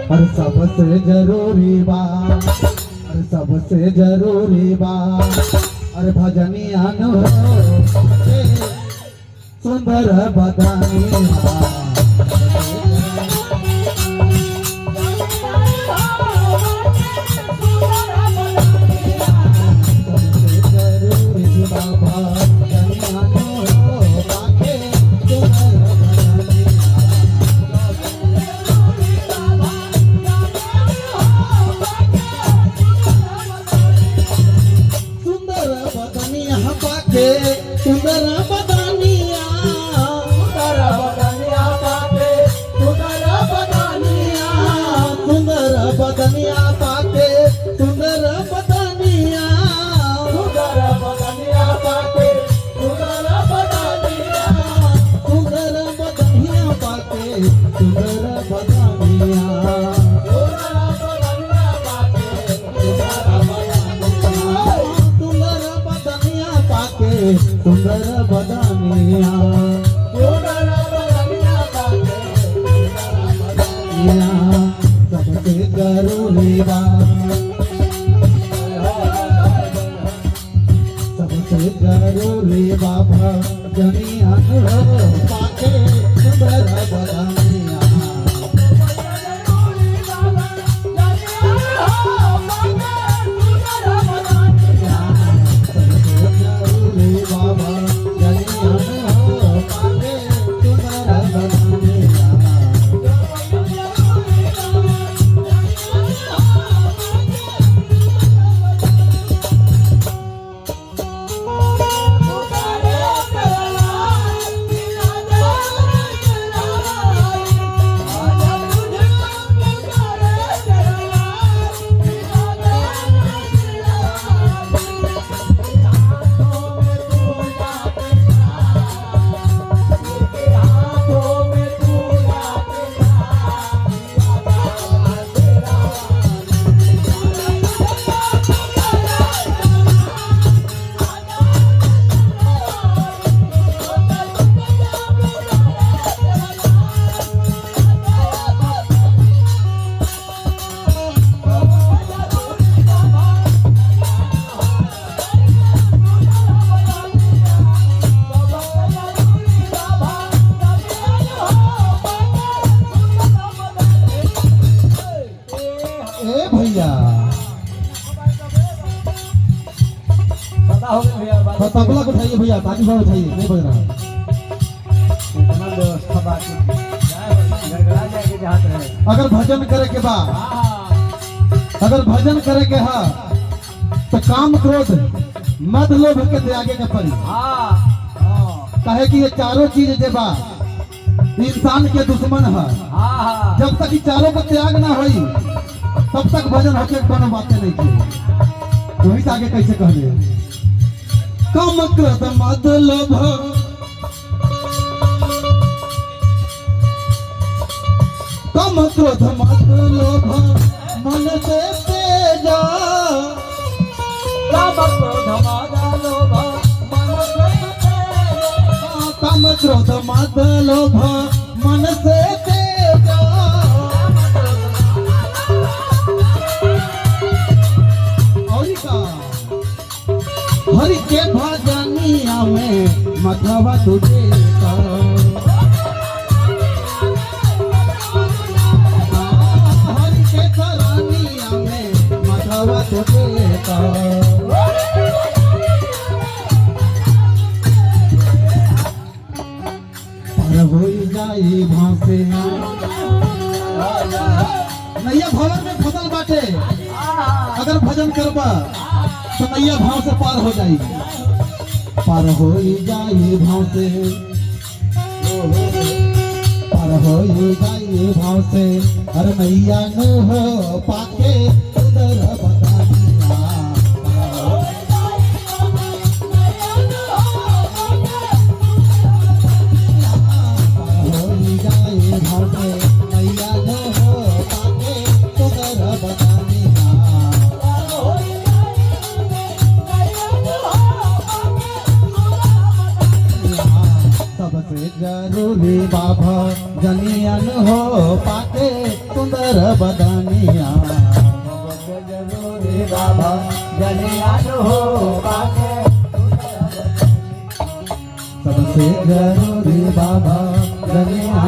और सबसे जरूरी बात, और सबसे जरूरी बात, और भजनिया नो सुंदर बदनिया। सुंदर बदनिया, सुंदर बदनिया पाके, सुंदर बदनिया, सुंदर बदनिया पाके, सुंदर बदनिया, सुंदर बदनिया पाके, सुंदर बदनिया, सुंदर बदनिया पाके, सुंदर बदनिया, सुंदर बदनिया, सुंदर बदनिया पाके, सबसे जरूरी बात, सबसे जरूरी बाबा जनिया पाके सुंदर बदनिया। तबला को उठाइए भैया, ताकि भाव उठाइए, नहीं बज रहा। अगर भजन करे के बाद, अगर भजन करे के हा तो काम क्रोध मद लोभ के त्यागे के पड़ी। कहे कि ये चारों चीज जे बा इंसान के दुश्मन है। जब तक ये चारों को त्याग ना होई तब तक भजन होके कोनो बातें नहीं की। वही आगे कैसे कहले, काम क्रोध मद लोभ, काम क्रोध मद लोभ मन से तेजा, काम क्रोध मद लोभ मन से तेजा, काम क्रोध मद लोभ मन से तेजा, और का हरि के भजनिया में मधवा तुझे का, हरि के करानिया में मधवा तुझे का। पर हो जाई भासे नैया भवन में फसल बाटे, अगर भजन करबा तो नैया भाव से पार हो जाई, पार हो जाई भाव से, पार हो जाई भाव से, हर नैया न हो पाके उधर बदनिया, पार हो जाई भाव से, नैया न हो पाके उधर बदनिया। सबसे जरूरी बाबा जनियन हो पाके सुंदर बदनिया जरूरी बाबा जनियान हो बाके सबसे जरूरी बाबा जनिया